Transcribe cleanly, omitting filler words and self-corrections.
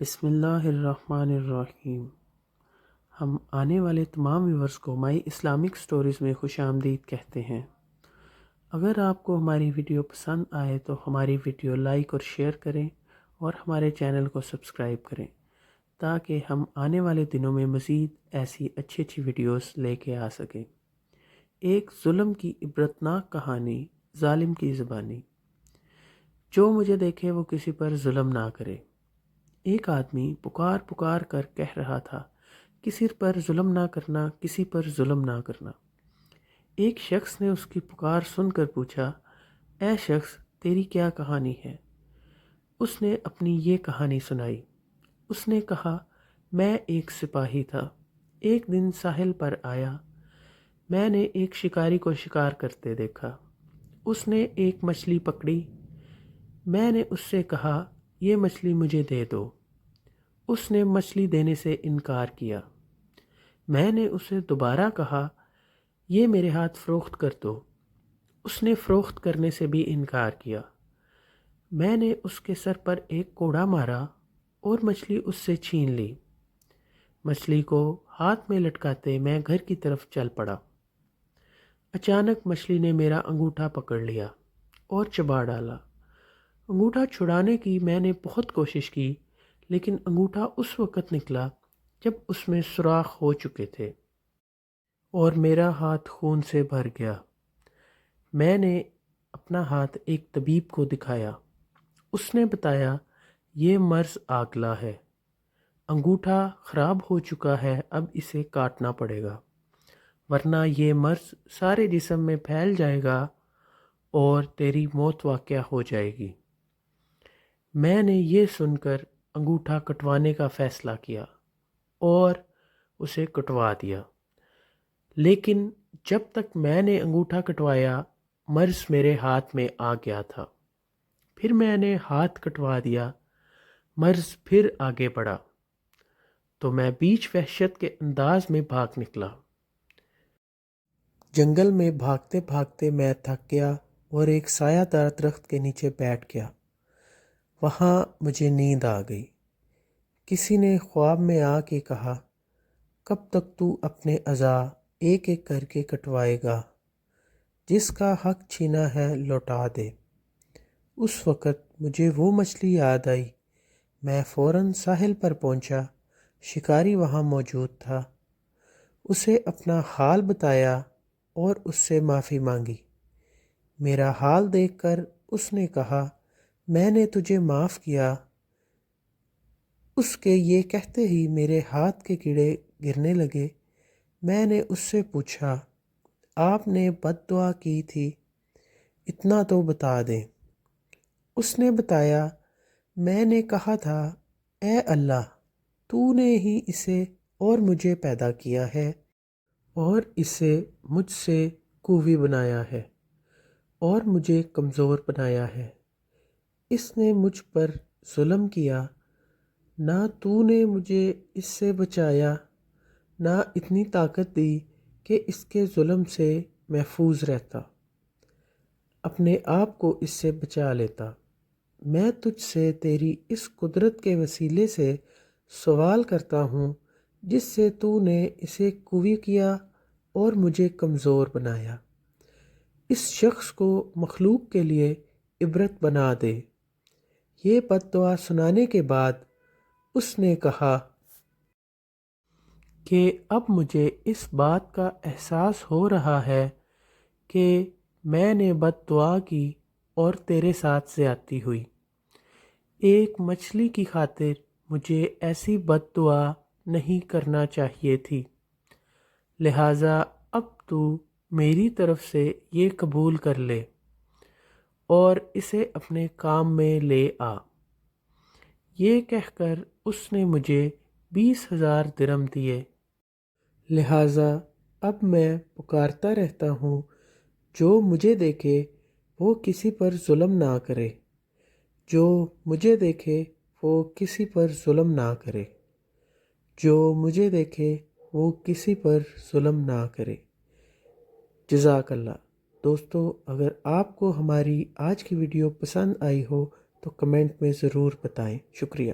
بسم اللہ الرحمن الرحیم۔ ہم آنے والے تمام ویورز کو مائی اسلامک سٹوریز میں خوش آمدید کہتے ہیں۔ اگر آپ کو ہماری ویڈیو پسند آئے تو ہماری ویڈیو لائک اور شیئر کریں اور ہمارے چینل کو سبسکرائب کریں تاکہ ہم آنے والے دنوں میں مزید ایسی اچھی ویڈیوز لے کے آ سکیں۔ ایک ظلم کی عبرتناک کہانی، ظالم کی زبانی۔ جو مجھے دیکھے وہ کسی پر ظلم نہ کرے۔ ایک آدمی پکار پکار کر کہہ رہا تھا، کسی پر ظلم نہ کرنا، کسی پر ظلم نہ کرنا۔ ایک شخص نے اس کی پکار سن کر پوچھا، اے شخص، تیری کیا کہانی ہے؟ اس نے اپنی یہ کہانی سنائی۔ اس نے کہا، میں ایک سپاہی تھا، ایک دن ساحل پر آیا۔ میں نے ایک شکاری کو شکار کرتے دیکھا۔ اس نے ایک مچھلی پکڑی۔ میں نے اس سے کہا، یہ مچھلی مجھے دے دو۔ اس نے مچھلی دینے سے انکار کیا۔ میں نے اسے دوبارہ کہا، یہ میرے ہاتھ فروخت کر دو۔ اس نے فروخت کرنے سے بھی انکار کیا۔ میں نے اس کے سر پر ایک کوڑا مارا اور مچھلی اس سے چھین لی۔ مچھلی کو ہاتھ میں لٹکاتے میں گھر کی طرف چل پڑا۔ اچانک مچھلی نے میرا انگوٹھا پکڑ لیا اور چبا ڈالا۔ انگوٹھا چھڑانے کی میں نے بہت کوشش کی، لیکن انگوٹھا اس وقت نکلا جب اس میں سوراخ ہو چکے تھے اور میرا ہاتھ خون سے بھر گیا۔ میں نے اپنا ہاتھ ایک طبیب کو دکھایا۔ اس نے بتایا، یہ مرض آگلا ہے، انگوٹھا خراب ہو چکا ہے، اب اسے کاٹنا پڑے گا، ورنہ یہ مرض سارے جسم میں پھیل جائے گا اور تیری موت واقع ہو جائے گی۔ میں نے یہ سن کر انگوٹھا کٹوانے کا فیصلہ کیا اور اسے کٹوا دیا، لیکن جب تک میں نے انگوٹھا کٹوایا مرض میرے ہاتھ میں آ گیا تھا۔ پھر میں نے ہاتھ کٹوا دیا، مرض پھر آگے بڑھا، تو میں بیچ وحشت کے انداز میں بھاگ نکلا۔ جنگل میں بھاگتے بھاگتے میں تھک گیا اور ایک سایہ دار درخت کے نیچے بیٹھ گیا۔ وہاں مجھے نیند آ گئی۔ کسی نے خواب میں آ کے کہا، کب تک تو اپنے اعضاء ایک ایک کر کے کٹوائے گا؟ جس کا حق چھینا ہے لوٹا دے۔ اس وقت مجھے وہ مچھلی یاد آئی۔ میں فوراً ساحل پر پہنچا۔ شکاری وہاں موجود تھا۔ اسے اپنا حال بتایا اور اس سے معافی مانگی۔ میرا حال دیکھ کر اس نے کہا، میں نے تجھے معاف کیا۔ اس کے یہ کہتے ہی میرے ہاتھ کے کیڑے گرنے لگے۔ میں نے اس سے پوچھا، آپ نے بد دعا کی تھی، اتنا تو بتا دیں۔ اس نے بتایا، میں نے کہا تھا، اے اللہ، تو نے ہی اسے اور مجھے پیدا کیا ہے اور اسے مجھ سے قوی بنایا ہے اور مجھے کمزور بنایا ہے۔ اس نے مجھ پر ظلم کیا، نہ تو نے مجھے اس سے بچایا، نہ اتنی طاقت دی کہ اس کے ظلم سے محفوظ رہتا، اپنے آپ کو اس سے بچا لیتا۔ میں تجھ سے تیری اس قدرت کے وسیلے سے سوال کرتا ہوں جس سے تو نے اسے قوی کیا اور مجھے کمزور بنایا۔ اس شخص کو مخلوق کے لیے عبرت بنا دے۔ یہ بد دعا سنانے کے بعد اس نے کہا کہ اب مجھے اس بات کا احساس ہو رہا ہے کہ میں نے بد دعا کی اور تیرے ساتھ زیادتی ہوئی۔ ایک مچھلی کی خاطر مجھے ایسی بد دعا نہیں کرنا چاہیے تھی، لہٰذا اب تو میری طرف سے یہ قبول کر لے اور اسے اپنے کام میں لے آ۔ یہ کہہ کر اس نے مجھے 20,000 درہم دیے۔ لہٰذا اب میں پکارتا رہتا ہوں، جو مجھے دیکھے وہ کسی پر ظلم نہ کرے، جو مجھے دیکھے وہ کسی پر ظلم نہ کرے، جو مجھے دیکھے وہ کسی پر ظلم نہ کرے۔ جزاک اللہ۔ دوستو، اگر آپ کو ہماری آج کی ویڈیو پسند آئی ہو تو کمنٹ میں ضرور بتائیں۔ شکریہ۔